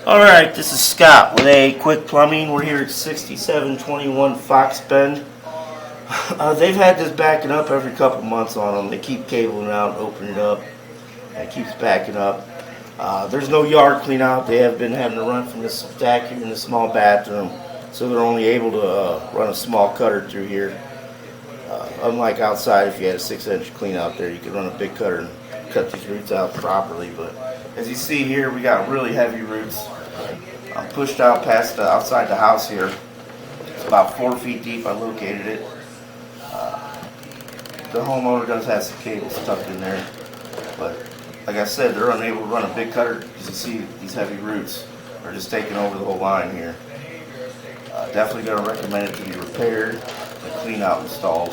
Alright, this is Scott with AAQUICK Plumbing. We're here at 6721 Foxbend. They've had this backing up every couple months on them. They keep cabling out and opening it up. It keeps backing up. There's no yard clean out. They have been having to run from this stack here in the small bathroom, so they're only able to run a small cutter through here. Unlike outside, if you had a 6-inch clean out there, you could run a big cutter and cut these roots out properly. But as you see here, we got really heavy roots. I'm pushed out past outside the house here. It's about 4 feet deep. I located it. The homeowner does have some cables tucked in there, but like I said, they're unable to run a big cutter because you see these heavy roots are just taking over the whole line here. Definitely going to recommend it to be repaired and clean out installed.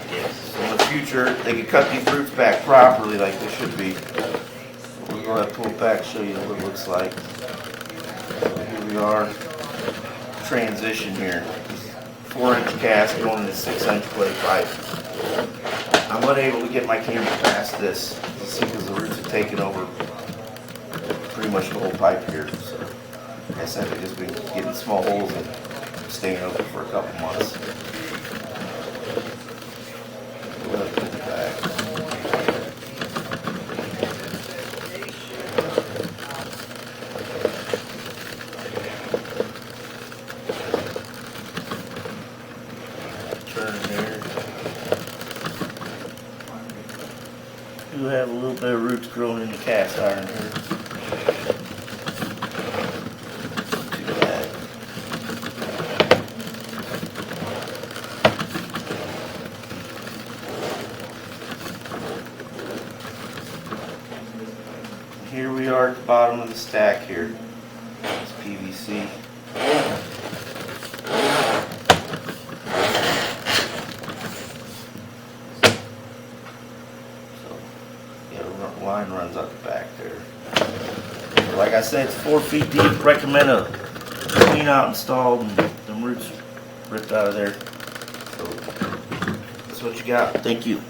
So in the future, they can cut these roots back properly like they should be. We'll go ahead and pull it back, show you what it looks like. So here we are, transition here. 4-inch cast going into 6-inch plate pipe. I'm unable to get my camera past this, because the roots have taken over pretty much the whole pipe here. So, like I said, they've just been getting small holes and staying open for a couple months. We'll put it back. Turn there. Do have a little bit of roots growing in the cast iron here. Too bad. Here we are at the bottom of the stack here. It's PVC. The line runs up the back there. Like I said, it's 4 feet deep. Recommend a clean out installed and them roots ripped out of there. So that's what you got. Thank you.